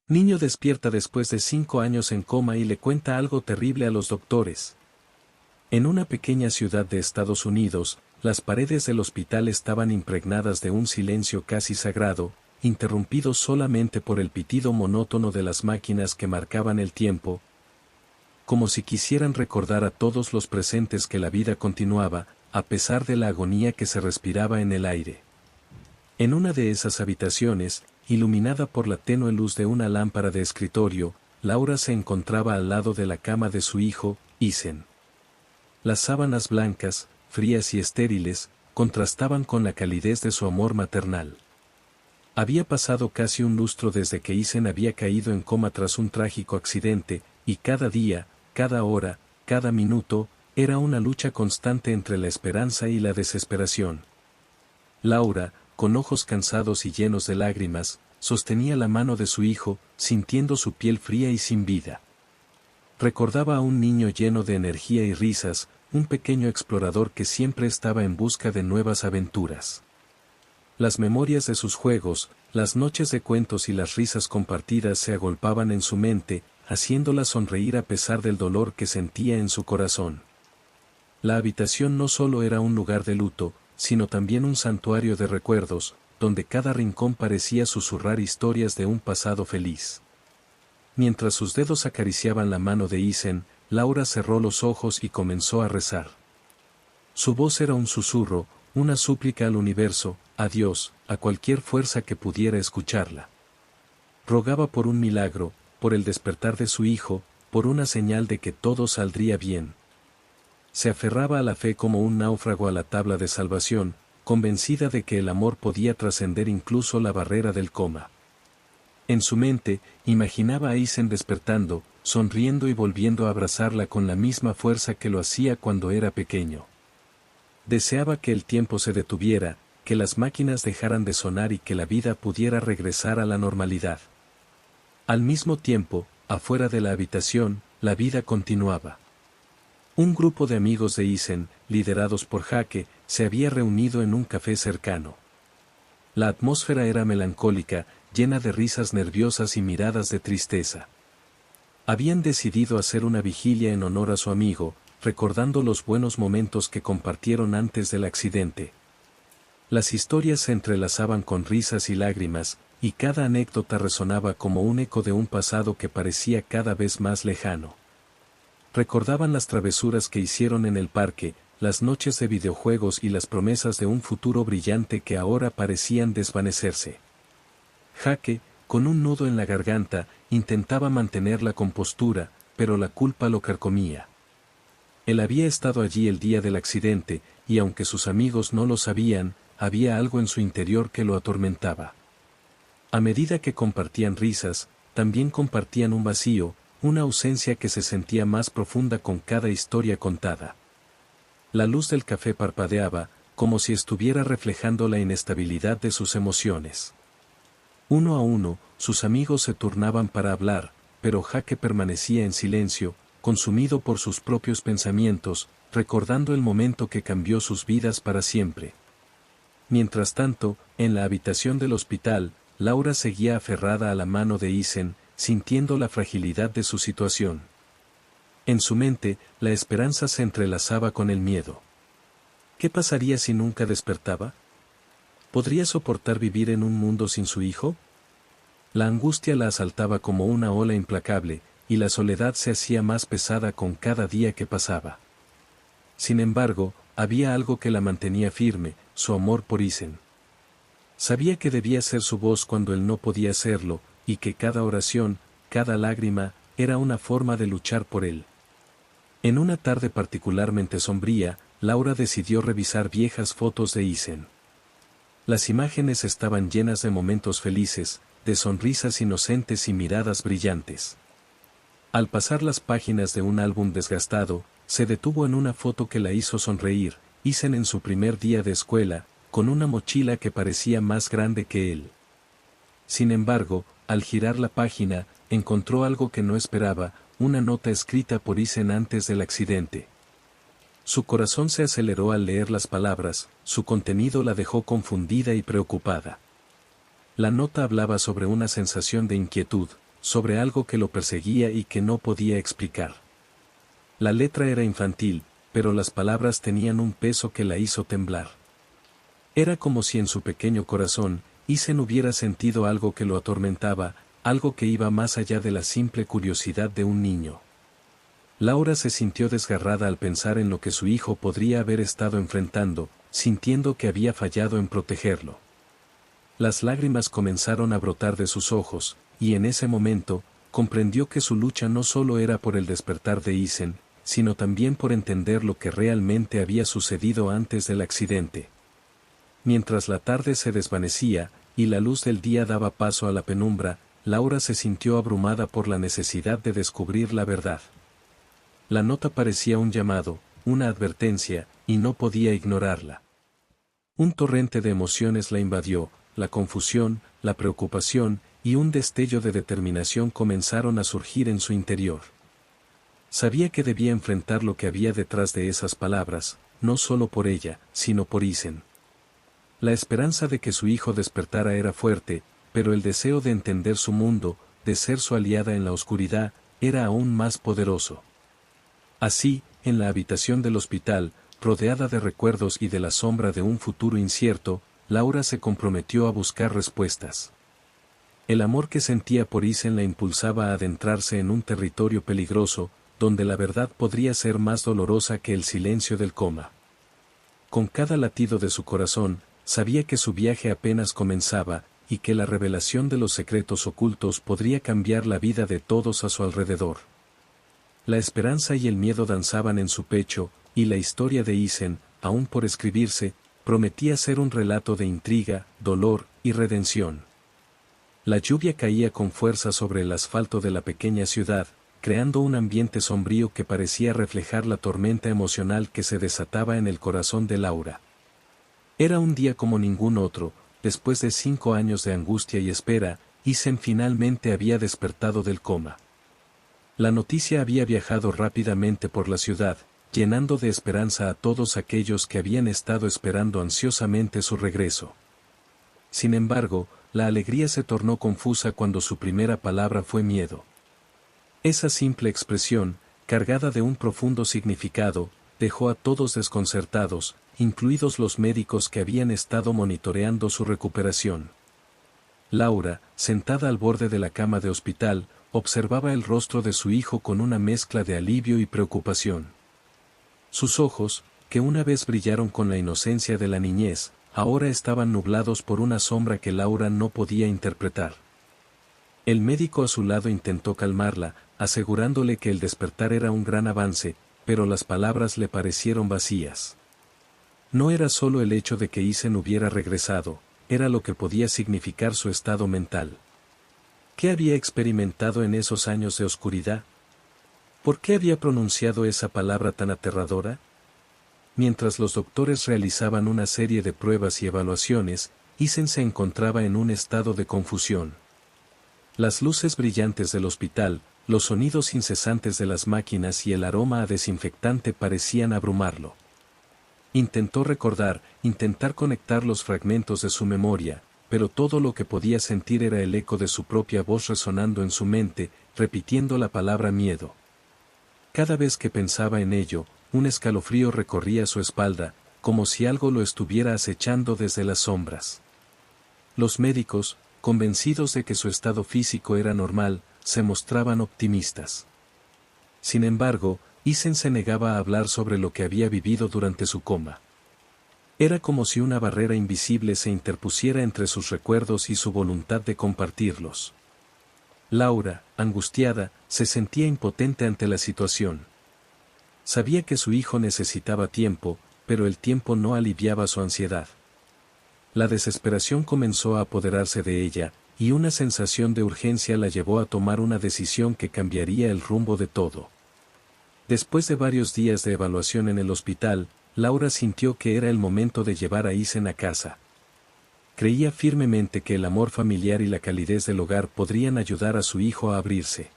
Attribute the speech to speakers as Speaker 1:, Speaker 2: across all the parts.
Speaker 1: Niño despierta después de 5 años en coma y le cuenta algo terrible a los doctores. En una pequeña ciudad de Estados Unidos, las paredes del hospital estaban impregnadas de un silencio casi sagrado, interrumpido solamente por el pitido monótono de las máquinas que marcaban el tiempo, como si quisieran recordar a todos los presentes que la vida continuaba, a pesar de la agonía que se respiraba en el aire. En una de esas habitaciones, iluminada por la tenue luz de una lámpara de escritorio, Laura se encontraba al lado de la cama de su hijo, Ethan. Las sábanas blancas, frías y estériles, contrastaban con la calidez de su amor maternal. Había pasado casi un lustro desde que Ethan había caído en coma tras un trágico accidente, y cada día, cada hora, cada minuto, era una lucha constante entre la esperanza y la desesperación. Laura, con ojos cansados y llenos de lágrimas, sostenía la mano de su hijo, sintiendo su piel fría y sin vida. Recordaba a un niño lleno de energía y risas, un pequeño explorador que siempre estaba en busca de nuevas aventuras. Las memorias de sus juegos, las noches de cuentos y las risas compartidas se agolpaban en su mente, haciéndola sonreír a pesar del dolor que sentía en su corazón. La habitación no solo era un lugar de luto, sino también un santuario de recuerdos, donde cada rincón parecía susurrar historias de un pasado feliz. Mientras sus dedos acariciaban la mano de Ethan, Laura cerró los ojos y comenzó a rezar. Su voz era un susurro, una súplica al universo, a Dios, a cualquier fuerza que pudiera escucharla. Rogaba por un milagro, por el despertar de su hijo, por una señal de que todo saldría bien. Se aferraba a la fe como un náufrago a la tabla de salvación, convencida de que el amor podía trascender incluso la barrera del coma. En su mente, imaginaba a Ethan despertando, sonriendo y volviendo a abrazarla con la misma fuerza que lo hacía cuando era pequeño. Deseaba que el tiempo se detuviera, que las máquinas dejaran de sonar y que la vida pudiera regresar a la normalidad. Al mismo tiempo, afuera de la habitación, la vida continuaba. Un grupo de amigos de Ethan, liderados por Jake, se había reunido en un café cercano. La atmósfera era melancólica, llena de risas nerviosas y miradas de tristeza. Habían decidido hacer una vigilia en honor a su amigo, recordando los buenos momentos que compartieron antes del accidente. Las historias se entrelazaban con risas y lágrimas, y cada anécdota resonaba como un eco de un pasado que parecía cada vez más lejano. Recordaban las travesuras que hicieron en el parque, las noches de videojuegos y las promesas de un futuro brillante que ahora parecían desvanecerse. Jake, con un nudo en la garganta, intentaba mantener la compostura, pero la culpa lo carcomía. Él había estado allí el día del accidente, y aunque sus amigos no lo sabían, había algo en su interior que lo atormentaba. A medida que compartían risas, también compartían un vacío, una ausencia que se sentía más profunda con cada historia contada. La luz del café parpadeaba, como si estuviera reflejando la inestabilidad de sus emociones. Uno a uno, sus amigos se turnaban para hablar, pero Jake permanecía en silencio, consumido por sus propios pensamientos, recordando el momento que cambió sus vidas para siempre. Mientras tanto, en la habitación del hospital, Laura seguía aferrada a la mano de Ethan, sintiendo la fragilidad de su situación. En su mente, la esperanza se entrelazaba con el miedo. ¿Qué pasaría si nunca despertaba? ¿Podría soportar vivir en un mundo sin su hijo? La angustia la asaltaba como una ola implacable, y la soledad se hacía más pesada con cada día que pasaba. Sin embargo, había algo que la mantenía firme, su amor por Ethan. Sabía que debía ser su voz cuando él no podía serlo, y que cada oración, cada lágrima, era una forma de luchar por él. En una tarde particularmente sombría, Laura decidió revisar viejas fotos de Ethan. Las imágenes estaban llenas de momentos felices, de sonrisas inocentes y miradas brillantes. Al pasar las páginas de un álbum desgastado, se detuvo en una foto que la hizo sonreír, Ethan en su primer día de escuela, con una mochila que parecía más grande que él. Sin embargo, al girar la página, encontró algo que no esperaba, una nota escrita por Ethan antes del accidente. Su corazón se aceleró al leer las palabras, su contenido la dejó confundida y preocupada. La nota hablaba sobre una sensación de inquietud, sobre algo que lo perseguía y que no podía explicar. La letra era infantil, pero las palabras tenían un peso que la hizo temblar. Era como si en su pequeño corazón, Isen hubiera sentido algo que lo atormentaba, algo que iba más allá de la simple curiosidad de un niño. Laura se sintió desgarrada al pensar en lo que su hijo podría haber estado enfrentando, sintiendo que había fallado en protegerlo. Las lágrimas comenzaron a brotar de sus ojos, y en ese momento, comprendió que su lucha no solo era por el despertar de Isen, sino también por entender lo que realmente había sucedido antes del accidente. Mientras la tarde se desvanecía, y la luz del día daba paso a la penumbra, Laura se sintió abrumada por la necesidad de descubrir la verdad. La nota parecía un llamado, una advertencia, y no podía ignorarla. Un torrente de emociones la invadió, la confusión, la preocupación, y un destello de determinación comenzaron a surgir en su interior. Sabía que debía enfrentar lo que había detrás de esas palabras, no solo por ella, sino por Isen. La esperanza de que su hijo despertara era fuerte, pero el deseo de entender su mundo, de ser su aliada en la oscuridad, era aún más poderoso. Así, en la habitación del hospital, rodeada de recuerdos y de la sombra de un futuro incierto, Laura se comprometió a buscar respuestas. El amor que sentía por Isen la impulsaba a adentrarse en un territorio peligroso, donde la verdad podría ser más dolorosa que el silencio del coma. Con cada latido de su corazón, sabía que su viaje apenas comenzaba, y que la revelación de los secretos ocultos podría cambiar la vida de todos a su alrededor. La esperanza y el miedo danzaban en su pecho, y la historia de Isen, aún por escribirse, prometía ser un relato de intriga, dolor y redención. La lluvia caía con fuerza sobre el asfalto de la pequeña ciudad, creando un ambiente sombrío que parecía reflejar la tormenta emocional que se desataba en el corazón de Laura. Era un día como ningún otro, después de 5 años de angustia y espera, Isen finalmente había despertado del coma. La noticia había viajado rápidamente por la ciudad, llenando de esperanza a todos aquellos que habían estado esperando ansiosamente su regreso. Sin embargo, la alegría se tornó confusa cuando su primera palabra fue miedo. Esa simple expresión, cargada de un profundo significado, dejó a todos desconcertados, incluidos los médicos que habían estado monitoreando su recuperación. Laura, sentada al borde de la cama de hospital, observaba el rostro de su hijo con una mezcla de alivio y preocupación. Sus ojos, que una vez brillaron con la inocencia de la niñez, ahora estaban nublados por una sombra que Laura no podía interpretar. El médico a su lado intentó calmarla, asegurándole que el despertar era un gran avance, pero las palabras le parecieron vacías. No era solo el hecho de que Isen hubiera regresado, era lo que podía significar su estado mental. ¿Qué había experimentado en esos años de oscuridad? ¿Por qué había pronunciado esa palabra tan aterradora? Mientras los doctores realizaban una serie de pruebas y evaluaciones, Isen se encontraba en un estado de confusión. Las luces brillantes del hospital, los sonidos incesantes de las máquinas y el aroma a desinfectante parecían abrumarlo. Intentó intentar conectar los fragmentos de su memoria, pero todo lo que podía sentir era el eco de su propia voz resonando en su mente, repitiendo la palabra miedo. Cada vez que pensaba en ello, un escalofrío recorría su espalda, como si algo lo estuviera acechando desde las sombras. Los médicos, convencidos de que su estado físico era normal, se mostraban optimistas. Sin embargo, Isen se negaba a hablar sobre lo que había vivido durante su coma. Era como si una barrera invisible se interpusiera entre sus recuerdos y su voluntad de compartirlos. Laura, angustiada, se sentía impotente ante la situación. Sabía que su hijo necesitaba tiempo, pero el tiempo no aliviaba su ansiedad. La desesperación comenzó a apoderarse de ella, y una sensación de urgencia la llevó a tomar una decisión que cambiaría el rumbo de todo. Después de varios días de evaluación en el hospital, Laura sintió que era el momento de llevar a Isen a casa. Creía firmemente que el amor familiar y la calidez del hogar podrían ayudar a su hijo a abrirse.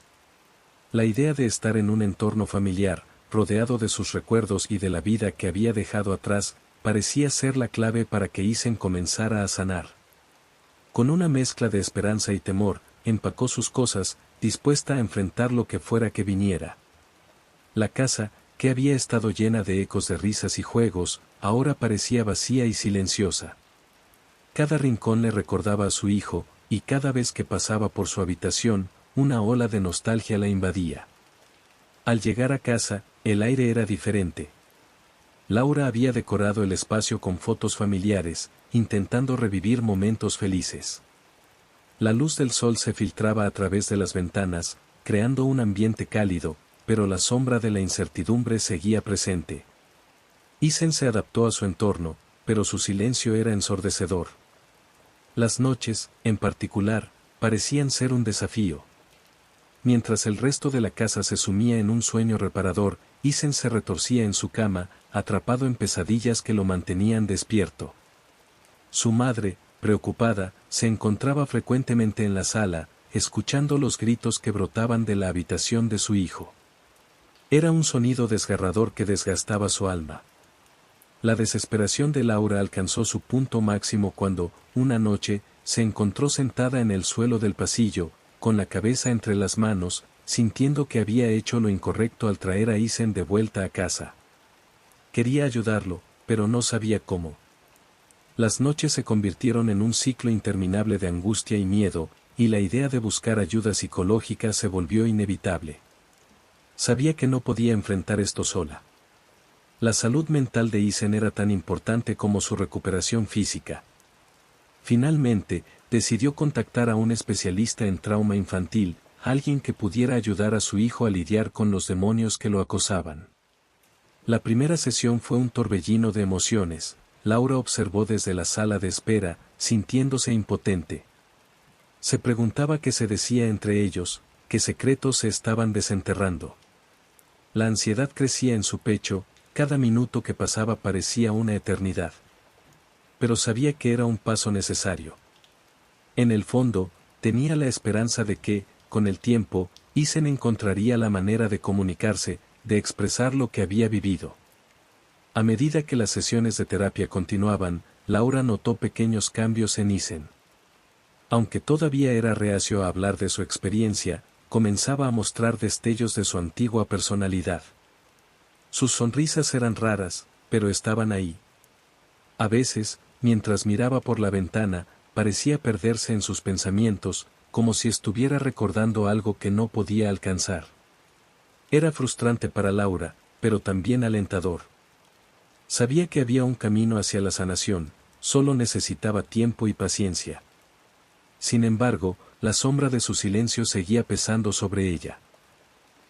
Speaker 1: La idea de estar en un entorno familiar, rodeado de sus recuerdos y de la vida que había dejado atrás, parecía ser la clave para que Isen comenzara a sanar. Con una mezcla de esperanza y temor, empacó sus cosas, dispuesta a enfrentar lo que fuera que viniera. La casa, que había estado llena de ecos de risas y juegos, ahora parecía vacía y silenciosa. Cada rincón le recordaba a su hijo, y cada vez que pasaba por su habitación, una ola de nostalgia la invadía. Al llegar a casa, el aire era diferente. Laura había decorado el espacio con fotos familiares, intentando revivir momentos felices. La luz del sol se filtraba a través de las ventanas, creando un ambiente cálido, pero la sombra de la incertidumbre seguía presente. Isen se adaptó a su entorno, pero su silencio era ensordecedor. Las noches, en particular, parecían ser un desafío. Mientras el resto de la casa se sumía en un sueño reparador, Isen se retorcía en su cama, atrapado en pesadillas que lo mantenían despierto. Su madre, preocupada, se encontraba frecuentemente en la sala, escuchando los gritos que brotaban de la habitación de su hijo. Era un sonido desgarrador que desgastaba su alma. La desesperación de Laura alcanzó su punto máximo cuando, una noche, se encontró sentada en el suelo del pasillo, con la cabeza entre las manos, sintiendo que había hecho lo incorrecto al traer a Isen de vuelta a casa. Quería ayudarlo, pero no sabía cómo. Las noches se convirtieron en un ciclo interminable de angustia y miedo, y la idea de buscar ayuda psicológica se volvió inevitable. Sabía que no podía enfrentar esto sola. La salud mental de Isen era tan importante como su recuperación física. Finalmente, decidió contactar a un especialista en trauma infantil, alguien que pudiera ayudar a su hijo a lidiar con los demonios que lo acosaban. La primera sesión fue un torbellino de emociones. Laura observó desde la sala de espera, sintiéndose impotente. Se preguntaba qué se decía entre ellos, qué secretos se estaban desenterrando. La ansiedad crecía en su pecho, cada minuto que pasaba parecía una eternidad. Pero sabía que era un paso necesario. En el fondo, tenía la esperanza de que, con el tiempo, Isen encontraría la manera de comunicarse, de expresar lo que había vivido. A medida que las sesiones de terapia continuaban, Laura notó pequeños cambios en Isen. Aunque todavía era reacio a hablar de su experiencia, comenzaba a mostrar destellos de su antigua personalidad. Sus sonrisas eran raras, pero estaban ahí. A veces, mientras miraba por la ventana, parecía perderse en sus pensamientos, como si estuviera recordando algo que no podía alcanzar. Era frustrante para Laura, pero también alentador. Sabía que había un camino hacia la sanación, solo necesitaba tiempo y paciencia. Sin embargo, la sombra de su silencio seguía pesando sobre ella.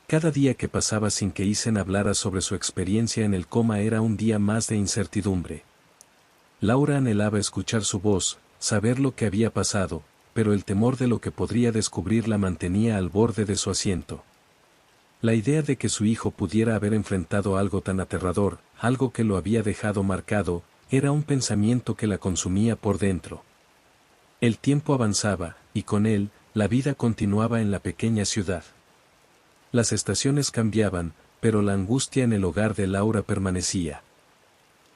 Speaker 1: Cada día que pasaba sin que Isen hablara sobre su experiencia en el coma era un día más de incertidumbre. Laura anhelaba escuchar su voz, saber lo que había pasado, pero el temor de lo que podría descubrir la mantenía al borde de su asiento. La idea de que su hijo pudiera haber enfrentado algo tan aterrador, algo que lo había dejado marcado, era un pensamiento que la consumía por dentro. El tiempo avanzaba, y con él, la vida continuaba en la pequeña ciudad. Las estaciones cambiaban, pero la angustia en el hogar de Laura permanecía.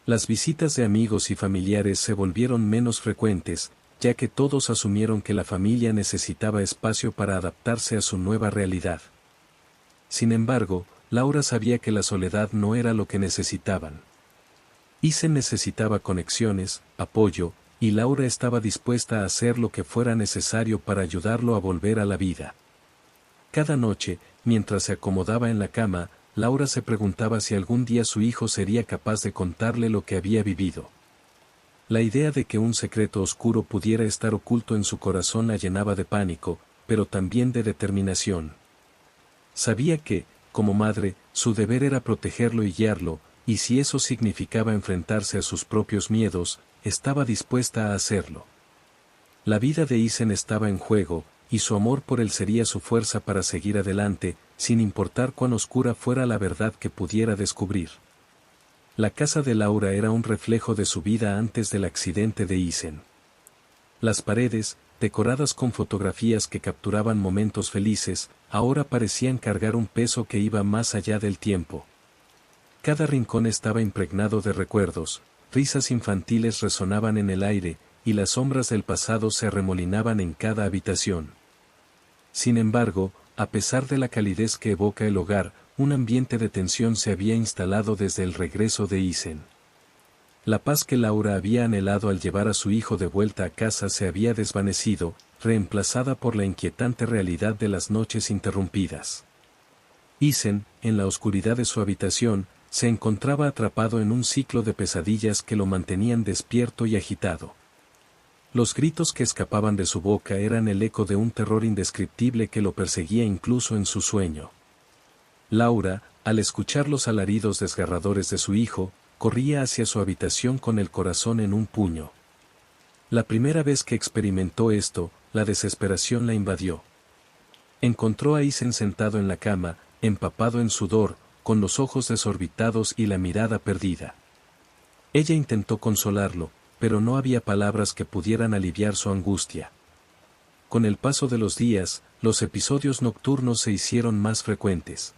Speaker 1: Las visitas de amigos y familiares se volvieron menos frecuentes, ya que todos asumieron que la familia necesitaba espacio para adaptarse a su nueva realidad. Sin embargo, Laura sabía que la soledad no era lo que necesitaban. Isen necesitaba conexiones, apoyo, y Laura estaba dispuesta a hacer lo que fuera necesario para ayudarlo a volver a la vida. Cada noche, mientras se acomodaba en la cama, Laura se preguntaba si algún día su hijo sería capaz de contarle lo que había vivido. La idea de que un secreto oscuro pudiera estar oculto en su corazón la llenaba de pánico, pero también de determinación. Sabía que, como madre, su deber era protegerlo y guiarlo, y si eso significaba enfrentarse a sus propios miedos, estaba dispuesta a hacerlo. La vida de Isen estaba en juego, y su amor por él sería su fuerza para seguir adelante, sin importar cuán oscura fuera la verdad que pudiera descubrir. La casa de Laura era un reflejo de su vida antes del accidente de Isen. Las paredes, decoradas con fotografías que capturaban momentos felices, ahora parecían cargar un peso que iba más allá del tiempo. Cada rincón estaba impregnado de recuerdos, risas infantiles resonaban en el aire, y las sombras del pasado se arremolinaban en cada habitación. Sin embargo, a pesar de la calidez que evoca el hogar, un ambiente de tensión se había instalado desde el regreso de Isen. La paz que Laura había anhelado al llevar a su hijo de vuelta a casa se había desvanecido, reemplazada por la inquietante realidad de las noches interrumpidas. Isen, en la oscuridad de su habitación, se encontraba atrapado en un ciclo de pesadillas que lo mantenían despierto y agitado. Los gritos que escapaban de su boca eran el eco de un terror indescriptible que lo perseguía incluso en su sueño. Laura, al escuchar los alaridos desgarradores de su hijo, corría hacia su habitación con el corazón en un puño. La primera vez que experimentó esto, la desesperación la invadió. Encontró a Isen sentado en la cama, empapado en sudor, con los ojos desorbitados y la mirada perdida. Ella intentó consolarlo, pero no había palabras que pudieran aliviar su angustia. Con el paso de los días, los episodios nocturnos se hicieron más frecuentes.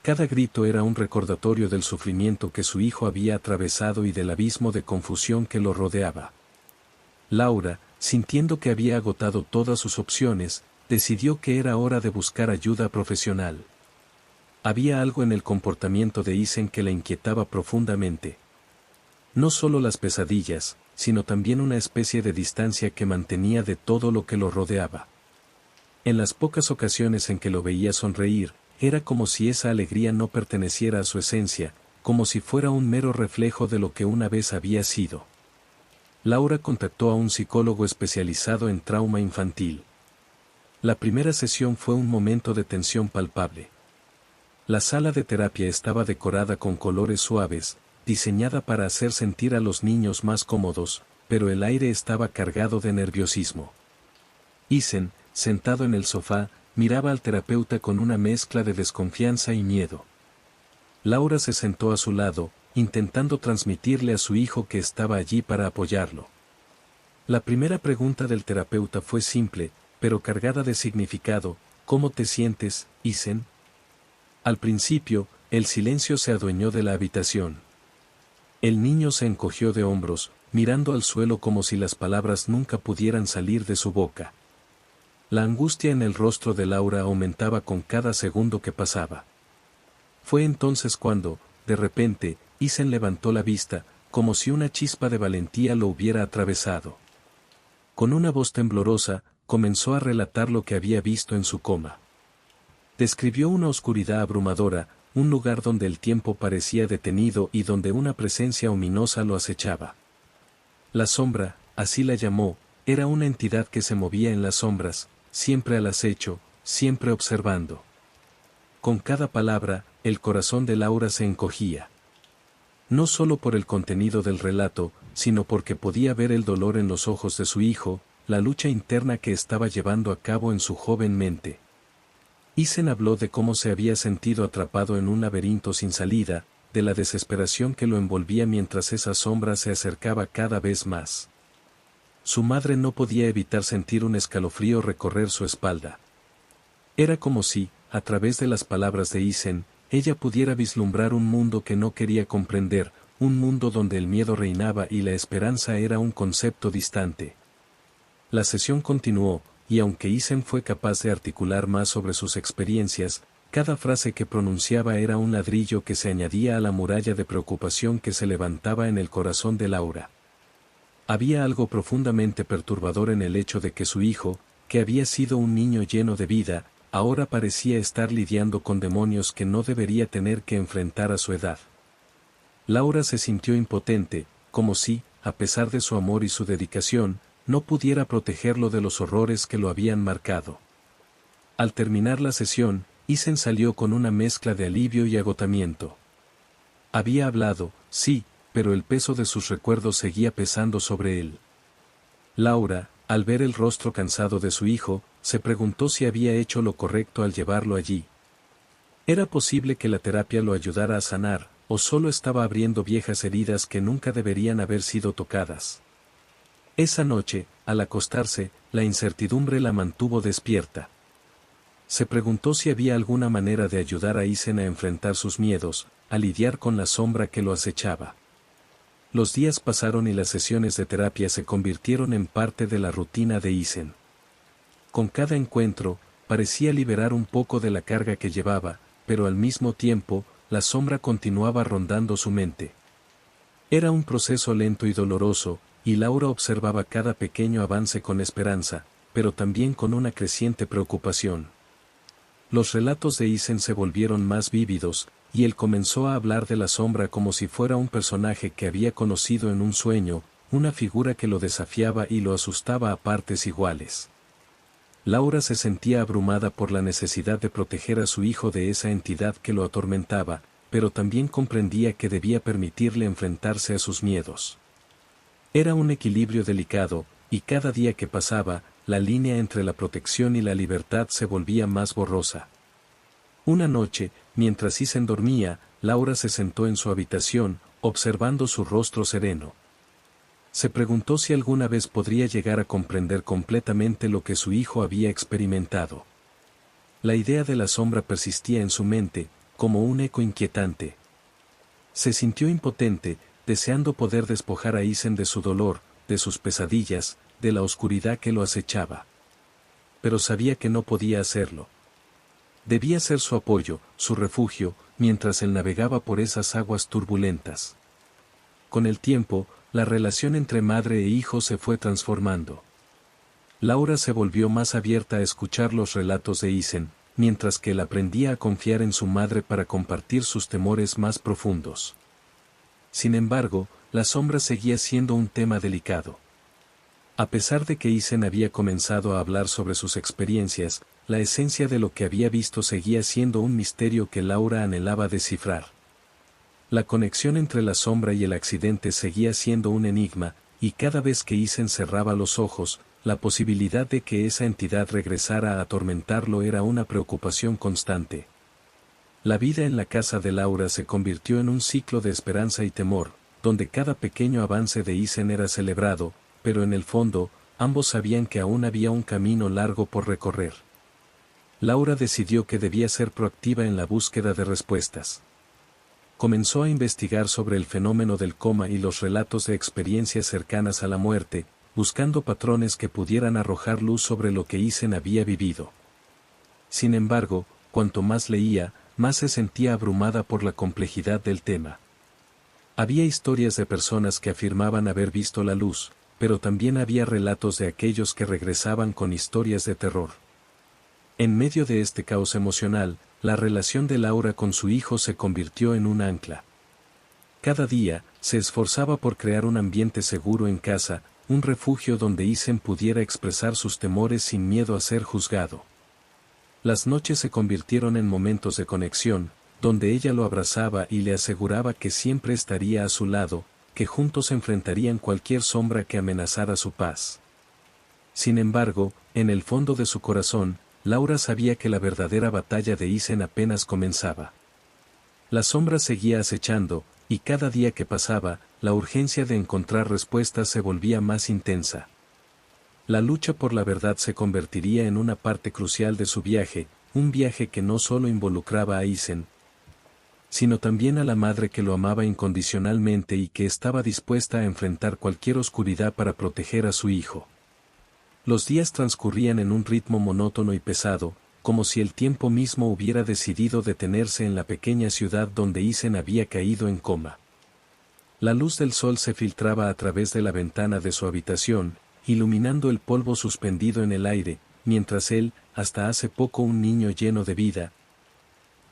Speaker 1: Cada grito era un recordatorio del sufrimiento que su hijo había atravesado y del abismo de confusión que lo rodeaba. Laura, sintiendo que había agotado todas sus opciones, decidió que era hora de buscar ayuda profesional. Había algo en el comportamiento de Isen que la inquietaba profundamente. No solo las pesadillas, sino también una especie de distancia que mantenía de todo lo que lo rodeaba. En las pocas ocasiones en que lo veía sonreír, era como si esa alegría no perteneciera a su esencia, como si fuera un mero reflejo de lo que una vez había sido. Laura contactó a un psicólogo especializado en trauma infantil. La primera sesión fue un momento de tensión palpable. La sala de terapia estaba decorada con colores suaves, diseñada para hacer sentir a los niños más cómodos, pero el aire estaba cargado de nerviosismo. Isen, sentado en el sofá, miraba al terapeuta con una mezcla de desconfianza y miedo. Laura se sentó a su lado, intentando transmitirle a su hijo que estaba allí para apoyarlo. La primera pregunta del terapeuta fue simple, pero cargada de significado: ¿cómo te sientes, Isen? Al principio, el silencio se adueñó de la habitación. El niño se encogió de hombros, mirando al suelo como si las palabras nunca pudieran salir de su boca. La angustia en el rostro de Laura aumentaba con cada segundo que pasaba. Fue entonces cuando, de repente, Isen levantó la vista, como si una chispa de valentía lo hubiera atravesado. Con una voz temblorosa, comenzó a relatar lo que había visto en su coma. Describió una oscuridad abrumadora, un lugar donde el tiempo parecía detenido y donde una presencia ominosa lo acechaba. La sombra, así la llamó, era una entidad que se movía en las sombras, siempre al acecho, siempre observando. Con cada palabra, el corazón de Laura se encogía. No solo por el contenido del relato, sino porque podía ver el dolor en los ojos de su hijo, la lucha interna que estaba llevando a cabo en su joven mente. Isen habló de cómo se había sentido atrapado en un laberinto sin salida, de la desesperación que lo envolvía mientras esa sombra se acercaba cada vez más. Su madre no podía evitar sentir un escalofrío recorrer su espalda. Era como si, a través de las palabras de Isen, ella pudiera vislumbrar un mundo que no quería comprender, un mundo donde el miedo reinaba y la esperanza era un concepto distante. La sesión continuó, y aunque Isen fue capaz de articular más sobre sus experiencias, cada frase que pronunciaba era un ladrillo que se añadía a la muralla de preocupación que se levantaba en el corazón de Laura. Había algo profundamente perturbador en el hecho de que su hijo, que había sido un niño lleno de vida, ahora parecía estar lidiando con demonios que no debería tener que enfrentar a su edad. Laura se sintió impotente, como si, a pesar de su amor y su dedicación, no pudiera protegerlo de los horrores que lo habían marcado. Al terminar la sesión, Isen salió con una mezcla de alivio y agotamiento. Había hablado, sí, pero el peso de sus recuerdos seguía pesando sobre él. Laura, al ver el rostro cansado de su hijo, se preguntó si había hecho lo correcto al llevarlo allí. ¿Era posible que la terapia lo ayudara a sanar, o solo estaba abriendo viejas heridas que nunca deberían haber sido tocadas? Esa noche, al acostarse, la incertidumbre la mantuvo despierta. Se preguntó si había alguna manera de ayudar a Isen a enfrentar sus miedos, a lidiar con la sombra que lo acechaba. Los días pasaron y las sesiones de terapia se convirtieron en parte de la rutina de Isen. Con cada encuentro, parecía liberar un poco de la carga que llevaba, pero al mismo tiempo, la sombra continuaba rondando su mente. Era un proceso lento y doloroso, y Laura observaba cada pequeño avance con esperanza, pero también con una creciente preocupación. Los relatos de Isen se volvieron más vívidos, y él comenzó a hablar de la sombra como si fuera un personaje que había conocido en un sueño, una figura que lo desafiaba y lo asustaba a partes iguales. Laura se sentía abrumada por la necesidad de proteger a su hijo de esa entidad que lo atormentaba, pero también comprendía que debía permitirle enfrentarse a sus miedos. Era un equilibrio delicado, y cada día que pasaba, la línea entre la protección y la libertad se volvía más borrosa. Una noche, mientras Isen dormía, Laura se sentó en su habitación, observando su rostro sereno. Se preguntó si alguna vez podría llegar a comprender completamente lo que su hijo había experimentado. La idea de la sombra persistía en su mente, como un eco inquietante. Se sintió impotente, deseando poder despojar a Isen de su dolor, de sus pesadillas, de la oscuridad que lo acechaba. Pero sabía que no podía hacerlo. Debía ser su apoyo, su refugio, mientras él navegaba por esas aguas turbulentas. Con el tiempo, la relación entre madre e hijo se fue transformando. Laura se volvió más abierta a escuchar los relatos de Isen, mientras que él aprendía a confiar en su madre para compartir sus temores más profundos. Sin embargo, la sombra seguía siendo un tema delicado. A pesar de que Isen había comenzado a hablar sobre sus experiencias, la esencia de lo que había visto seguía siendo un misterio que Laura anhelaba descifrar. La conexión entre la sombra y el accidente seguía siendo un enigma, y cada vez que Isen cerraba los ojos, la posibilidad de que esa entidad regresara a atormentarlo era una preocupación constante. La vida en la casa de Laura se convirtió en un ciclo de esperanza y temor, donde cada pequeño avance de Isen era celebrado, pero en el fondo, ambos sabían que aún había un camino largo por recorrer. Laura decidió que debía ser proactiva en la búsqueda de respuestas. Comenzó a investigar sobre el fenómeno del coma y los relatos de experiencias cercanas a la muerte, buscando patrones que pudieran arrojar luz sobre lo que Isen había vivido. Sin embargo, cuanto más leía, más se sentía abrumada por la complejidad del tema. Había historias de personas que afirmaban haber visto la luz, pero también había relatos de aquellos que regresaban con historias de terror. En medio de este caos emocional, la relación de Laura con su hijo se convirtió en un ancla. Cada día, se esforzaba por crear un ambiente seguro en casa, un refugio donde Isen pudiera expresar sus temores sin miedo a ser juzgado. Las noches se convirtieron en momentos de conexión, donde ella lo abrazaba y le aseguraba que siempre estaría a su lado, que juntos enfrentarían cualquier sombra que amenazara su paz. Sin embargo, en el fondo de su corazón, Laura sabía que la verdadera batalla de Isen apenas comenzaba. La sombra seguía acechando, y cada día que pasaba, la urgencia de encontrar respuestas se volvía más intensa. La lucha por la verdad se convertiría en una parte crucial de su viaje, un viaje que no solo involucraba a Isen, sino también a la madre que lo amaba incondicionalmente y que estaba dispuesta a enfrentar cualquier oscuridad para proteger a su hijo. Los días transcurrían en un ritmo monótono y pesado, como si el tiempo mismo hubiera decidido detenerse en la pequeña ciudad donde Isen había caído en coma. La luz del sol se filtraba a través de la ventana de su habitación, iluminando el polvo suspendido en el aire, mientras él, hasta hace poco un niño lleno de vida,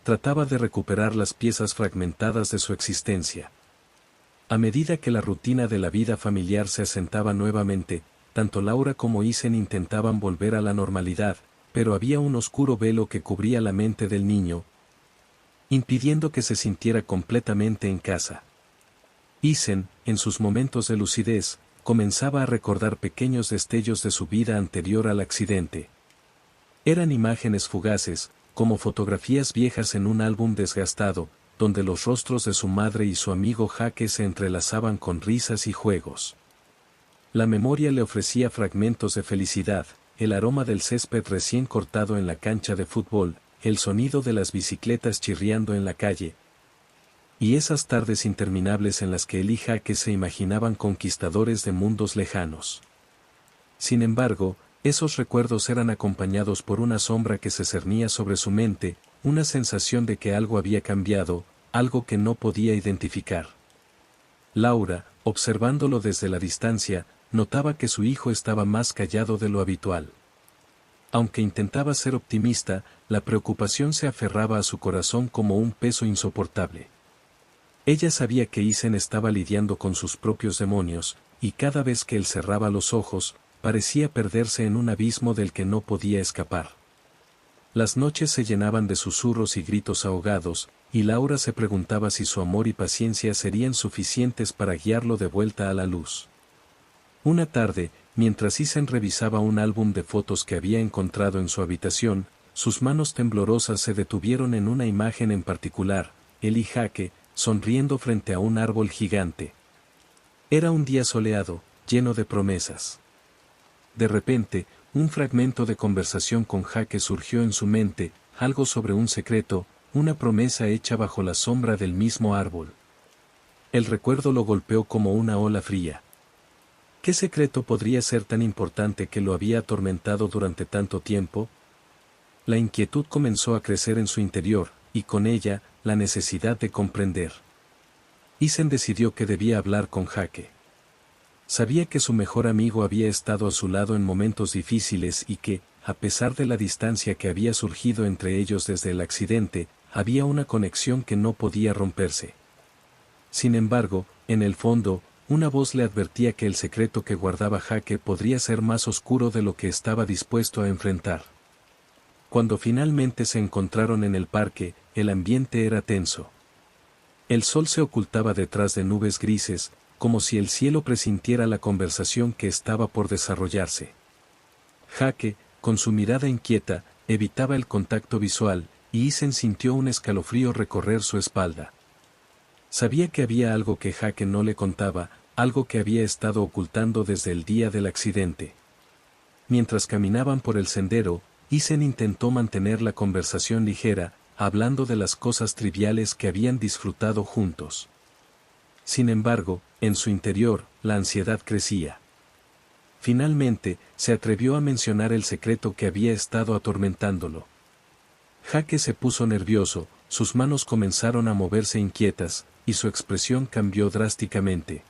Speaker 1: trataba de recuperar las piezas fragmentadas de su existencia. A medida que la rutina de la vida familiar se asentaba nuevamente, tanto Laura como Isen intentaban volver a la normalidad, pero había un oscuro velo que cubría la mente del niño, impidiendo que se sintiera completamente en casa. Isen, en sus momentos de lucidez, comenzaba a recordar pequeños destellos de su vida anterior al accidente. Eran imágenes fugaces, como fotografías viejas en un álbum desgastado, donde los rostros de su madre y su amigo Jake se entrelazaban con risas y juegos. La memoria le ofrecía fragmentos de felicidad, el aroma del césped recién cortado en la cancha de fútbol, el sonido de las bicicletas chirriando en la calle, y esas tardes interminables en las que él y Jake se imaginaban conquistadores de mundos lejanos. Sin embargo, Esos recuerdos eran acompañados por una sombra que se cernía sobre su mente, una sensación de que algo había cambiado, algo que no podía identificar. Laura, observándolo desde la distancia, notaba que su hijo estaba más callado de lo habitual. Aunque intentaba ser optimista, la preocupación se aferraba a su corazón como un peso insoportable. Ella sabía que Isen estaba lidiando con sus propios demonios, y cada vez que él cerraba los ojos, parecía perderse en un abismo del que no podía escapar. Las noches se llenaban de susurros y gritos ahogados, y Laura se preguntaba si su amor y paciencia serían suficientes para guiarlo de vuelta a la luz. Una tarde, mientras Isen revisaba un álbum de fotos que había encontrado en su habitación, sus manos temblorosas se detuvieron en una imagen en particular, él y Jake, sonriendo frente a un árbol gigante. Era un día soleado, lleno de promesas. De repente, un fragmento de conversación con Jake surgió en su mente, algo sobre un secreto, una promesa hecha bajo la sombra del mismo árbol. El recuerdo lo golpeó como una ola fría. ¿Qué secreto podría ser tan importante que lo había atormentado durante tanto tiempo? La inquietud comenzó a crecer en su interior, y con ella, la necesidad de comprender. Isen decidió que debía hablar con Jake. Sabía que su mejor amigo había estado a su lado en momentos difíciles y que, a pesar de la distancia que había surgido entre ellos desde el accidente, había una conexión que no podía romperse. Sin embargo, en el fondo, una voz le advertía que el secreto que guardaba Jake podría ser más oscuro de lo que estaba dispuesto a enfrentar. Cuando finalmente se encontraron en el parque, el ambiente era tenso. El sol se ocultaba detrás de nubes grises, como si el cielo presintiera la conversación que estaba por desarrollarse. Jake, con su mirada inquieta, evitaba el contacto visual, y Isen sintió un escalofrío recorrer su espalda. Sabía que había algo que Jake no le contaba, algo que había estado ocultando desde el día del accidente. Mientras caminaban por el sendero, Isen intentó mantener la conversación ligera, hablando de las cosas triviales que habían disfrutado juntos. Sin embargo, en su interior, la ansiedad crecía. Finalmente, se atrevió a mencionar el secreto que había estado atormentándolo. Jake se puso nervioso, sus manos comenzaron a moverse inquietas, y su expresión cambió drásticamente.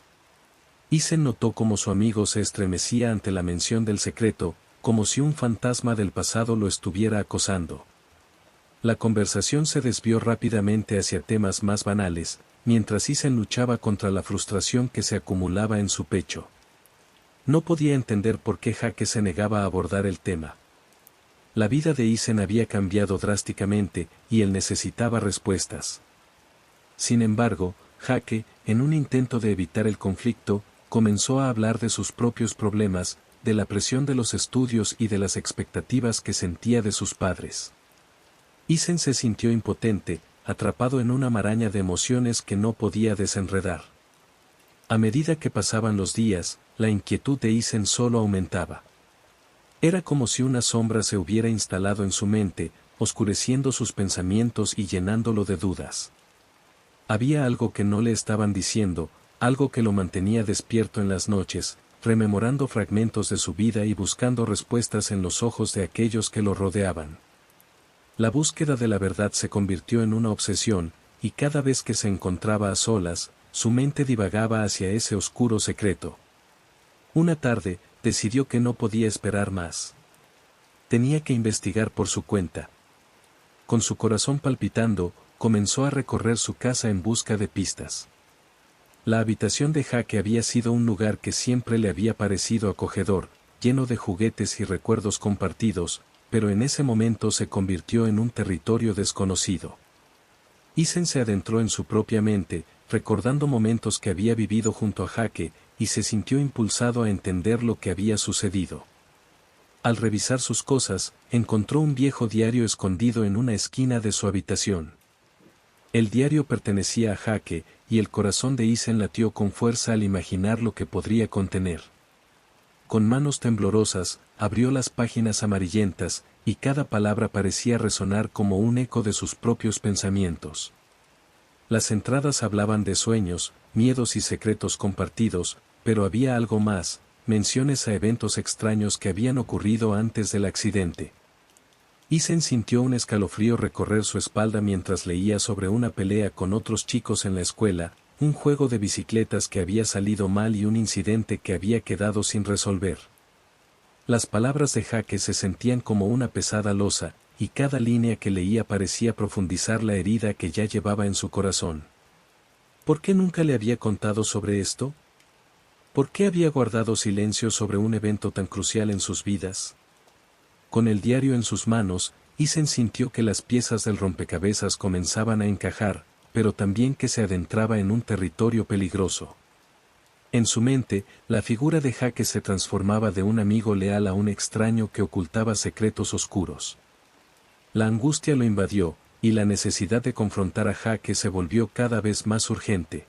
Speaker 1: Isen notó cómo su amigo se estremecía ante la mención del secreto, como si un fantasma del pasado lo estuviera acosando. La conversación se desvió rápidamente hacia temas más banales, mientras Isen luchaba contra la frustración que se acumulaba en su pecho. No podía entender por qué Jake se negaba a abordar el tema. La vida de Isen había cambiado drásticamente, y él necesitaba respuestas. Sin embargo, Jake, en un intento de evitar el conflicto, comenzó a hablar de sus propios problemas, de la presión de los estudios y de las expectativas que sentía de sus padres. Isen se sintió impotente, atrapado en una maraña de emociones que no podía desenredar. A medida que pasaban los días, la inquietud de Isen solo aumentaba. Era como si una sombra se hubiera instalado en su mente, oscureciendo sus pensamientos y llenándolo de dudas. Había algo que no le estaban diciendo, algo que lo mantenía despierto en las noches, rememorando fragmentos de su vida y buscando respuestas en los ojos de aquellos que lo rodeaban. La búsqueda de la verdad se convirtió en una obsesión, y cada vez que se encontraba a solas, su mente divagaba hacia ese oscuro secreto. Una tarde, decidió que no podía esperar más. Tenía que investigar por su cuenta. Con su corazón palpitando, comenzó a recorrer su casa en busca de pistas. La habitación de Jake había sido un lugar que siempre le había parecido acogedor, lleno de juguetes y recuerdos compartidos, pero en ese momento se convirtió en un territorio desconocido. Isen se adentró en su propia mente, recordando momentos que había vivido junto a Jake, y se sintió impulsado a entender lo que había sucedido. Al revisar sus cosas, encontró un viejo diario escondido en una esquina de su habitación. El diario pertenecía a Jake, y el corazón de Isen latió con fuerza al imaginar lo que podría contener. Con manos temblorosas, abrió las páginas amarillentas, y cada palabra parecía resonar como un eco de sus propios pensamientos. Las entradas hablaban de sueños, miedos y secretos compartidos, pero había algo más, menciones a eventos extraños que habían ocurrido antes del accidente. Isen sintió un escalofrío recorrer su espalda mientras leía sobre una pelea con otros chicos en la escuela, un juego de bicicletas que había salido mal y un incidente que había quedado sin resolver. Las palabras de Jake se sentían como una pesada losa, y cada línea que leía parecía profundizar la herida que ya llevaba en su corazón. ¿Por qué nunca le había contado sobre esto? ¿Por qué había guardado silencio sobre un evento tan crucial en sus vidas? Con el diario en sus manos, Isen sintió que las piezas del rompecabezas comenzaban a encajar, pero también que se adentraba en un territorio peligroso. En su mente, la figura de Jake se transformaba de un amigo leal a un extraño que ocultaba secretos oscuros. La angustia lo invadió, y la necesidad de confrontar a Jake se volvió cada vez más urgente.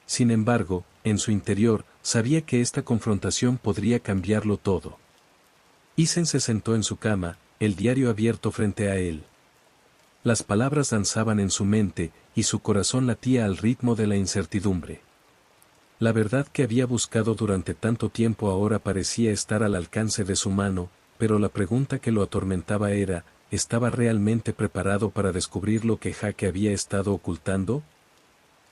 Speaker 1: Sin embargo, en su interior, sabía que esta confrontación podría cambiarlo todo. Isen se sentó en su cama, el diario abierto frente a él. Las palabras danzaban en su mente, y su corazón latía al ritmo de la incertidumbre. La verdad que había buscado durante tanto tiempo ahora parecía estar al alcance de su mano, pero la pregunta que lo atormentaba era, ¿estaba realmente preparado para descubrir lo que Jake había estado ocultando?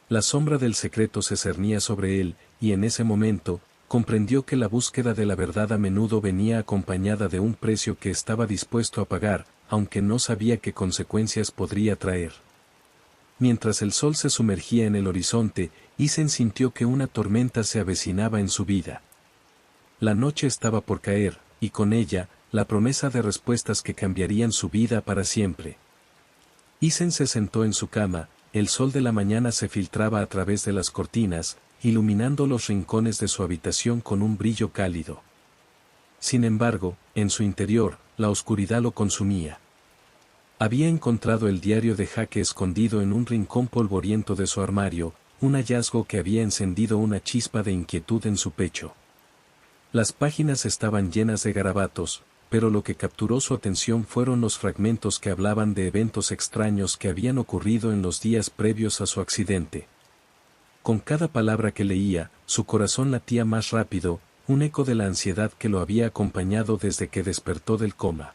Speaker 1: La sombra del secreto se cernía sobre él, y en ese momento, comprendió que la búsqueda de la verdad a menudo venía acompañada de un precio que estaba dispuesto a pagar, aunque no sabía qué consecuencias podría traer. Mientras el sol se sumergía en el horizonte, Isen sintió que una tormenta se avecinaba en su vida. La noche estaba por caer, y con ella, la promesa de respuestas que cambiarían su vida para siempre. Isen se sentó en su cama, el sol de la mañana se filtraba a través de las cortinas, iluminando los rincones de su habitación con un brillo cálido. Sin embargo, en su interior, la oscuridad lo consumía. Había encontrado el diario de Jake escondido en un rincón polvoriento de su armario, un hallazgo que había encendido una chispa de inquietud en su pecho. Las páginas estaban llenas de garabatos, pero lo que capturó su atención fueron los fragmentos que hablaban de eventos extraños que habían ocurrido en los días previos a su accidente. Con cada palabra que leía, su corazón latía más rápido, un eco de la ansiedad que lo había acompañado desde que despertó del coma.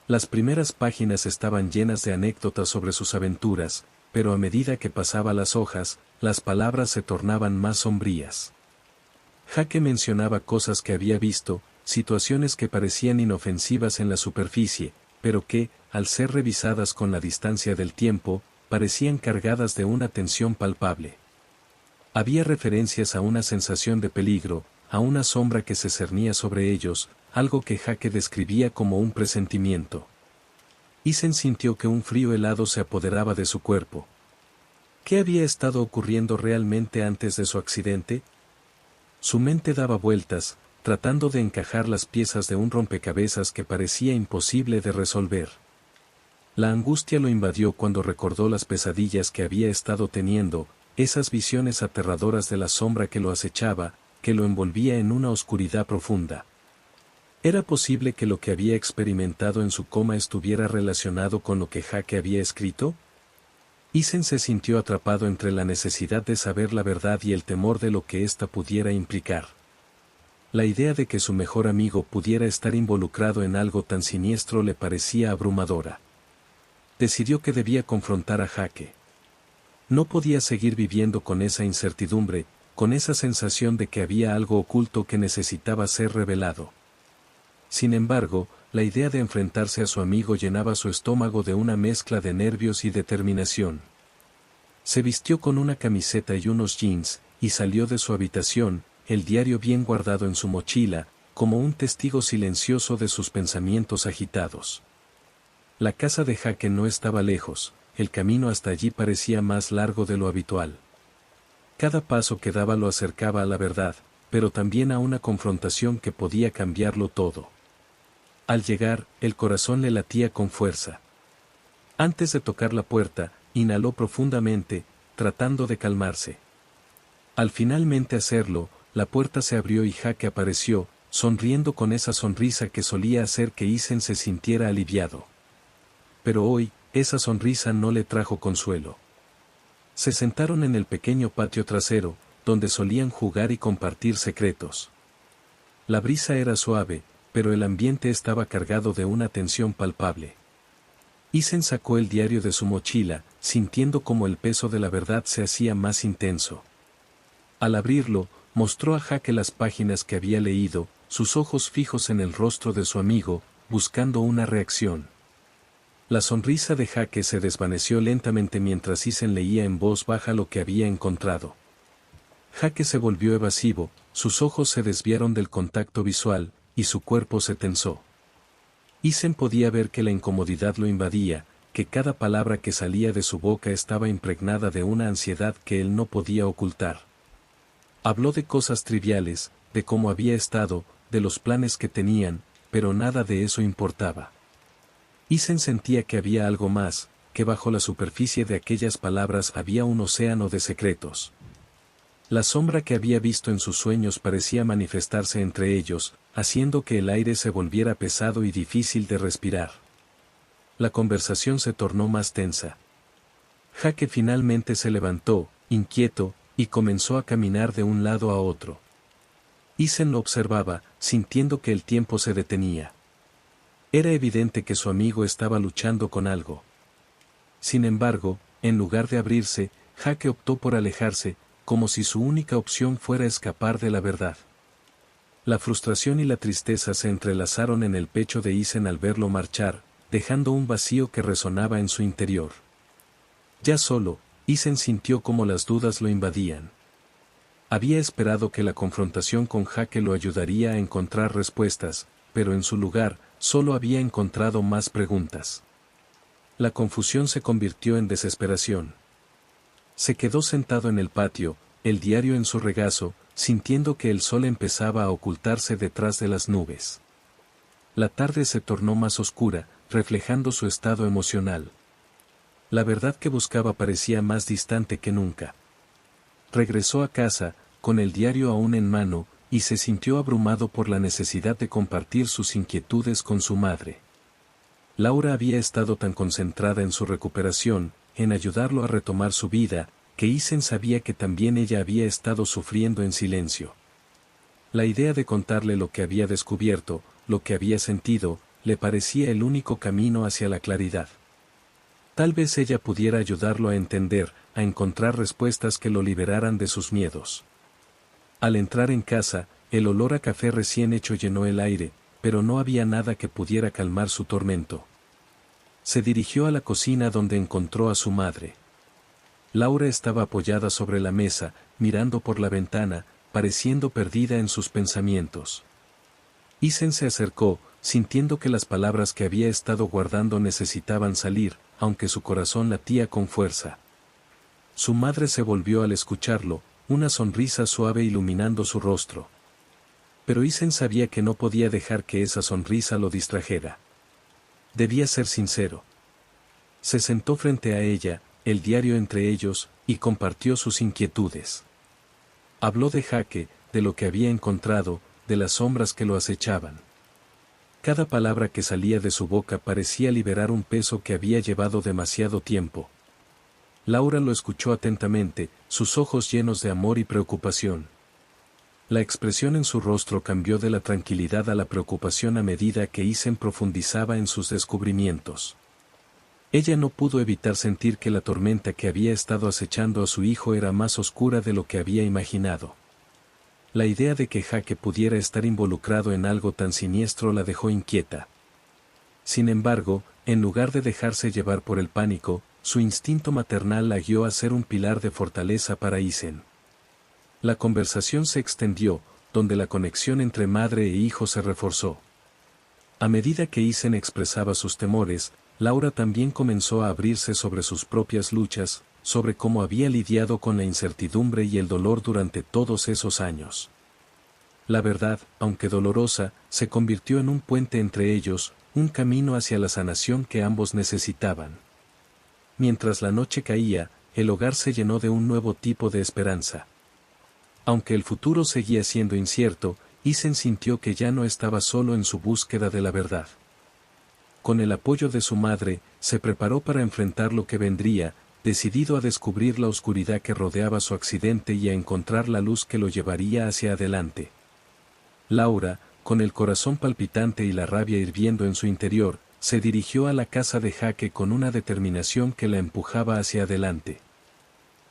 Speaker 1: Las primeras páginas estaban llenas de anécdotas sobre sus aventuras, pero a medida que pasaba las hojas, las palabras se tornaban más sombrías. Jake mencionaba cosas que había visto, situaciones que parecían inofensivas en la superficie, pero que, al ser revisadas con la distancia del tiempo, parecían cargadas de una tensión palpable. Había referencias a una sensación de peligro, a una sombra que se cernía sobre ellos, algo que Jake describía como un presentimiento. Isen sintió que un frío helado se apoderaba de su cuerpo. ¿Qué había estado ocurriendo realmente antes de su accidente? Su mente daba vueltas, tratando de encajar las piezas de un rompecabezas que parecía imposible de resolver. La angustia lo invadió cuando recordó las pesadillas que había estado teniendo, esas visiones aterradoras de la sombra que lo acechaba, que lo envolvía en una oscuridad profunda. ¿Era posible que lo que había experimentado en su coma estuviera relacionado con lo que Jake había escrito? Isen se sintió atrapado entre la necesidad de saber la verdad y el temor de lo que ésta pudiera implicar. La idea de que su mejor amigo pudiera estar involucrado en algo tan siniestro le parecía abrumadora. Decidió que debía confrontar a Jake. No podía seguir viviendo con esa incertidumbre, con esa sensación de que había algo oculto que necesitaba ser revelado. Sin embargo, la idea de enfrentarse a su amigo llenaba su estómago de una mezcla de nervios y determinación. Se vistió con una camiseta y unos jeans, y salió de su habitación, el diario bien guardado en su mochila, como un testigo silencioso de sus pensamientos agitados. La casa de Jake no estaba lejos, el camino hasta allí parecía más largo de lo habitual. Cada paso que daba lo acercaba a la verdad, pero también a una confrontación que podía cambiarlo todo. Al llegar, el corazón le latía con fuerza. Antes de tocar la puerta, inhaló profundamente, tratando de calmarse. Al finalmente hacerlo, la puerta se abrió y Jake apareció, sonriendo con esa sonrisa que solía hacer que Isen se sintiera aliviado. Pero hoy, esa sonrisa no le trajo consuelo. Se sentaron en el pequeño patio trasero, donde solían jugar y compartir secretos. La brisa era suave, pero el ambiente estaba cargado de una tensión palpable. Isen sacó el diario de su mochila, sintiendo como el peso de la verdad se hacía más intenso. Al abrirlo, mostró a Jake las páginas que había leído, sus ojos fijos en el rostro de su amigo, buscando una reacción. La sonrisa de Jake se desvaneció lentamente mientras Isen leía en voz baja lo que había encontrado. Jake se volvió evasivo, sus ojos se desviaron del contacto visual, y su cuerpo se tensó. Isen podía ver que la incomodidad lo invadía, que cada palabra que salía de su boca estaba impregnada de una ansiedad que él no podía ocultar. Habló de cosas triviales, de cómo había estado, de los planes que tenían, pero nada de eso importaba. Isen sentía que había algo más, que bajo la superficie de aquellas palabras había un océano de secretos. La sombra que había visto en sus sueños parecía manifestarse entre ellos, haciendo que el aire se volviera pesado y difícil de respirar. La conversación se tornó más tensa. Jake finalmente se levantó, inquieto, y comenzó a caminar de un lado a otro. Isen lo observaba, sintiendo que el tiempo se detenía. Era evidente que su amigo estaba luchando con algo. Sin embargo, en lugar de abrirse, Jake optó por alejarse, como si su única opción fuera escapar de la verdad. La frustración y la tristeza se entrelazaron en el pecho de Isen al verlo marchar, dejando un vacío que resonaba en su interior. Ya solo, Isen sintió como las dudas lo invadían. Había esperado que la confrontación con Jake lo ayudaría a encontrar respuestas, pero en su lugar, solo había encontrado más preguntas. La confusión se convirtió en desesperación. Se quedó sentado en el patio, el diario en su regazo, sintiendo que el sol empezaba a ocultarse detrás de las nubes. La tarde se tornó más oscura, reflejando su estado emocional. La verdad que buscaba parecía más distante que nunca. Regresó a casa, con el diario aún en mano, y se sintió abrumado por la necesidad de compartir sus inquietudes con su madre. Laura había estado tan concentrada en su recuperación, en ayudarlo a retomar su vida, que Isen sabía que también ella había estado sufriendo en silencio. La idea de contarle lo que había descubierto, lo que había sentido, le parecía el único camino hacia la claridad. Tal vez ella pudiera ayudarlo a entender, a encontrar respuestas que lo liberaran de sus miedos. Al entrar en casa, el olor a café recién hecho llenó el aire, pero no había nada que pudiera calmar su tormento. Se dirigió a la cocina donde encontró a su madre. Laura estaba apoyada sobre la mesa, mirando por la ventana, pareciendo perdida en sus pensamientos. Isen se acercó, sintiendo que las palabras que había estado guardando necesitaban salir, aunque su corazón latía con fuerza. Su madre se volvió al escucharlo, una sonrisa suave iluminando su rostro. Pero Isen sabía que no podía dejar que esa sonrisa lo distrajera. Debía ser sincero. Se sentó frente a ella, el diario entre ellos, y compartió sus inquietudes. Habló de Jake, de lo que había encontrado, de las sombras que lo acechaban. Cada palabra que salía de su boca parecía liberar un peso que había llevado demasiado tiempo. Laura lo escuchó atentamente, sus ojos llenos de amor y preocupación. La expresión en su rostro cambió de la tranquilidad a la preocupación a medida que Isen profundizaba en sus descubrimientos. Ella no pudo evitar sentir que la tormenta que había estado acechando a su hijo era más oscura de lo que había imaginado. La idea de que Jake pudiera estar involucrado en algo tan siniestro la dejó inquieta. Sin embargo, en lugar de dejarse llevar por el pánico, su instinto maternal la guió a ser un pilar de fortaleza para Isen. La conversación se extendió, donde la conexión entre madre e hijo se reforzó. A medida que Isen expresaba sus temores, Laura también comenzó a abrirse sobre sus propias luchas, sobre cómo había lidiado con la incertidumbre y el dolor durante todos esos años. La verdad, aunque dolorosa, se convirtió en un puente entre ellos, un camino hacia la sanación que ambos necesitaban. Mientras la noche caía, el hogar se llenó de un nuevo tipo de esperanza. Aunque el futuro seguía siendo incierto, Isen sintió que ya no estaba solo en su búsqueda de la verdad. Con el apoyo de su madre, se preparó para enfrentar lo que vendría, decidido a descubrir la oscuridad que rodeaba su accidente y a encontrar la luz que lo llevaría hacia adelante. Laura, con el corazón palpitante y la rabia hirviendo en su interior, se dirigió a la casa de Jake con una determinación que la empujaba hacia adelante.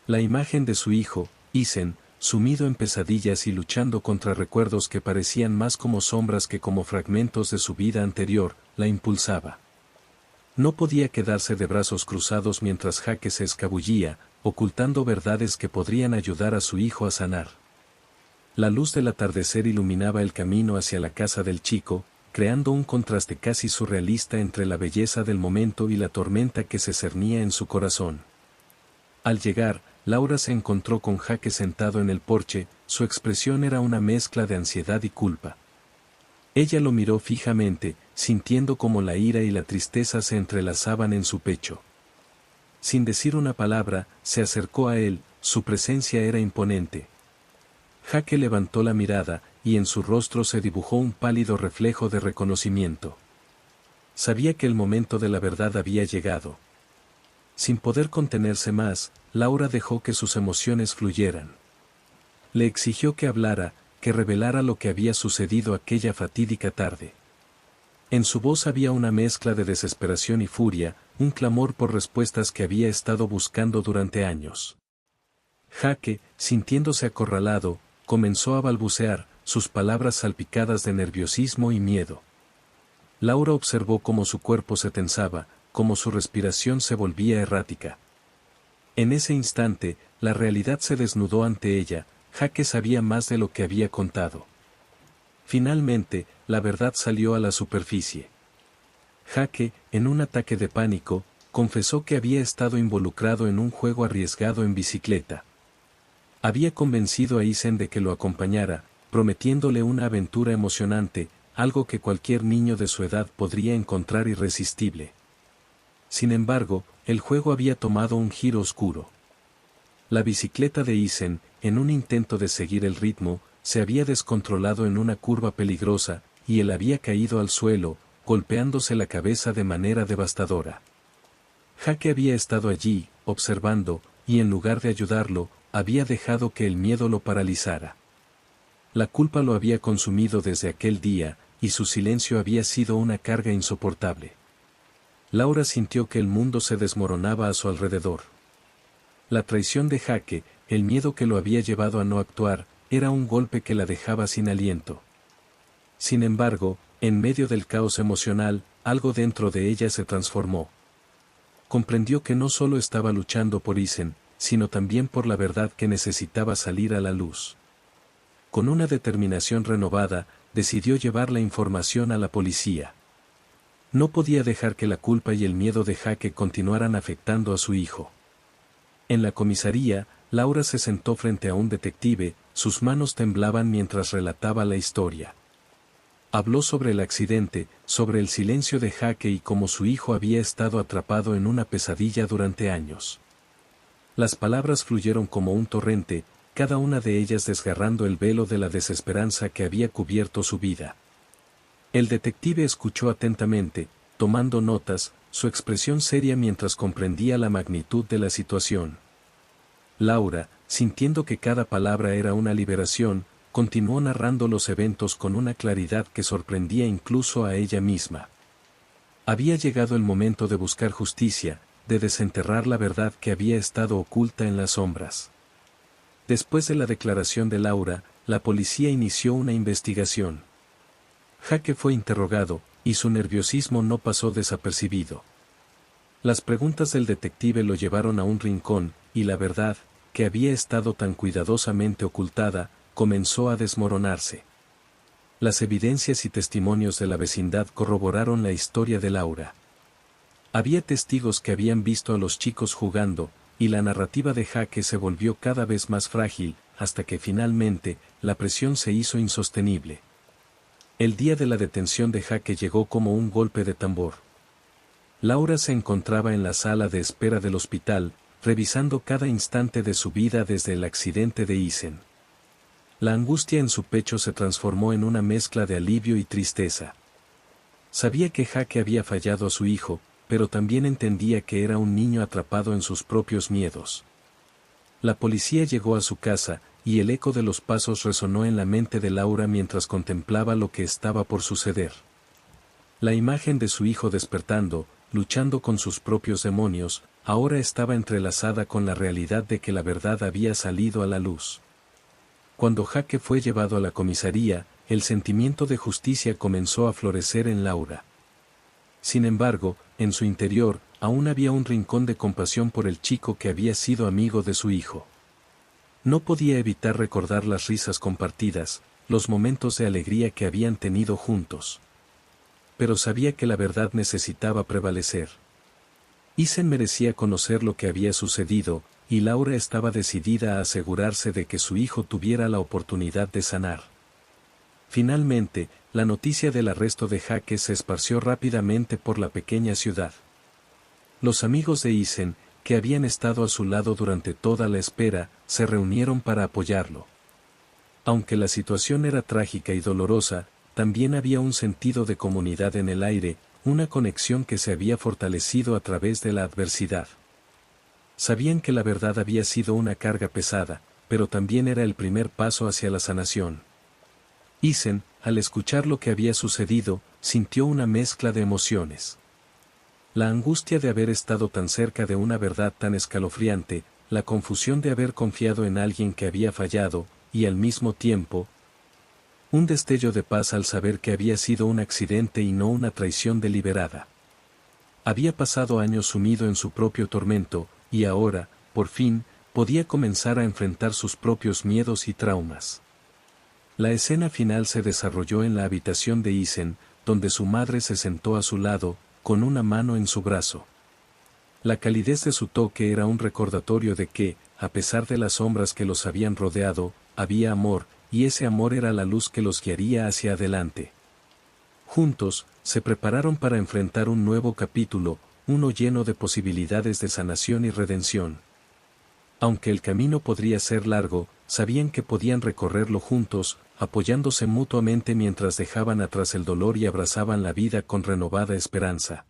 Speaker 1: La imagen de su hijo, Isen, sumido en pesadillas y luchando contra recuerdos que parecían más como sombras que como fragmentos de su vida anterior, la impulsaba. No podía quedarse de brazos cruzados mientras Jake se escabullía, ocultando verdades que podrían ayudar a su hijo a sanar. La luz del atardecer iluminaba el camino hacia la casa del chico, creando un contraste casi surrealista entre la belleza del momento y la tormenta que se cernía en su corazón. Al llegar, Laura se encontró con Jake sentado en el porche, su expresión era una mezcla de ansiedad y culpa. Ella lo miró fijamente, sintiendo como la ira y la tristeza se entrelazaban en su pecho. Sin decir una palabra, se acercó a él, su presencia era imponente. Jake levantó la mirada, y en su rostro se dibujó un pálido reflejo de reconocimiento. Sabía que el momento de la verdad había llegado. Sin poder contenerse más, Laura dejó que sus emociones fluyeran. Le exigió que hablara, que revelara lo que había sucedido aquella fatídica tarde. En su voz había una mezcla de desesperación y furia, un clamor por respuestas que había estado buscando durante años. Jake, sintiéndose acorralado, comenzó a balbucear, sus palabras salpicadas de nerviosismo y miedo. Laura observó cómo su cuerpo se tensaba, cómo su respiración se volvía errática. En ese instante, la realidad se desnudó ante ella, Jake sabía más de lo que había contado. Finalmente, la verdad salió a la superficie. Jake, en un ataque de pánico, confesó que había estado involucrado en un juego arriesgado en bicicleta. Había convencido a Isen de que lo acompañara, prometiéndole una aventura emocionante, algo que cualquier niño de su edad podría encontrar irresistible. Sin embargo, el juego había tomado un giro oscuro. La bicicleta de Isen, en un intento de seguir el ritmo, se había descontrolado en una curva peligrosa, y él había caído al suelo, golpeándose la cabeza de manera devastadora. Jake había estado allí, observando, y en lugar de ayudarlo, había dejado que el miedo lo paralizara. La culpa lo había consumido desde aquel día, y su silencio había sido una carga insoportable. Laura sintió que el mundo se desmoronaba a su alrededor. La traición de Jake, el miedo que lo había llevado a no actuar, era un golpe que la dejaba sin aliento. Sin embargo, en medio del caos emocional, algo dentro de ella se transformó. Comprendió que no solo estaba luchando por Isen, sino también por la verdad que necesitaba salir a la luz. Con una determinación renovada, decidió llevar la información a la policía. No podía dejar que la culpa y el miedo de Jake continuaran afectando a su hijo. En la comisaría, Laura se sentó frente a un detective, sus manos temblaban mientras relataba la historia. Habló sobre el accidente, sobre el silencio de Jake y cómo su hijo había estado atrapado en una pesadilla durante años. Las palabras fluyeron como un torrente, cada una de ellas desgarrando el velo de la desesperanza que había cubierto su vida. El detective escuchó atentamente, tomando notas, su expresión seria mientras comprendía la magnitud de la situación. Laura, sintiendo que cada palabra era una liberación, continuó narrando los eventos con una claridad que sorprendía incluso a ella misma. Había llegado el momento de buscar justicia, de desenterrar la verdad que había estado oculta en las sombras. Después de la declaración de Laura, la policía inició una investigación. Jake fue interrogado, y su nerviosismo no pasó desapercibido. Las preguntas del detective lo llevaron a un rincón, y la verdad, que había estado tan cuidadosamente ocultada, comenzó a desmoronarse. Las evidencias y testimonios de la vecindad corroboraron la historia de Laura. Había testigos que habían visto a los chicos jugando, y la narrativa de Jake se volvió cada vez más frágil, hasta que finalmente, la presión se hizo insostenible. El día de la detención de Jake llegó como un golpe de tambor. Laura se encontraba en la sala de espera del hospital, revisando cada instante de su vida desde el accidente de Isen. La angustia en su pecho se transformó en una mezcla de alivio y tristeza. Sabía que Jake había fallado a su hijo, pero también entendía que era un niño atrapado en sus propios miedos. La policía llegó a su casa, y el eco de los pasos resonó en la mente de Laura mientras contemplaba lo que estaba por suceder. La imagen de su hijo despertando, luchando con sus propios demonios, ahora estaba entrelazada con la realidad de que la verdad había salido a la luz. Cuando Jake fue llevado a la comisaría, el sentimiento de justicia comenzó a florecer en Laura. Sin embargo, en su interior, aún había un rincón de compasión por el chico que había sido amigo de su hijo. No podía evitar recordar las risas compartidas, los momentos de alegría que habían tenido juntos. Pero sabía que la verdad necesitaba prevalecer. Isen merecía conocer lo que había sucedido, y Laura estaba decidida a asegurarse de que su hijo tuviera la oportunidad de sanar. Finalmente, la noticia del arresto de Jake se esparció rápidamente por la pequeña ciudad. Los amigos de Isen, que habían estado a su lado durante toda la espera, se reunieron para apoyarlo. Aunque la situación era trágica y dolorosa, también había un sentido de comunidad en el aire, una conexión que se había fortalecido a través de la adversidad. Sabían que la verdad había sido una carga pesada, pero también era el primer paso hacia la sanación. Isen, al escuchar lo que había sucedido, sintió una mezcla de emociones. La angustia de haber estado tan cerca de una verdad tan escalofriante, la confusión de haber confiado en alguien que había fallado, y al mismo tiempo, un destello de paz al saber que había sido un accidente y no una traición deliberada. Había pasado años sumido en su propio tormento, y ahora, por fin, podía comenzar a enfrentar sus propios miedos y traumas. La escena final se desarrolló en la habitación de Isen, donde su madre se sentó a su lado, con una mano en su brazo. La calidez de su toque era un recordatorio de que, a pesar de las sombras que los habían rodeado, había amor, y ese amor era la luz que los guiaría hacia adelante. Juntos, se prepararon para enfrentar un nuevo capítulo, uno lleno de posibilidades de sanación y redención. Aunque el camino podría ser largo, sabían que podían recorrerlo juntos, apoyándose mutuamente mientras dejaban atrás el dolor y abrazaban la vida con renovada esperanza.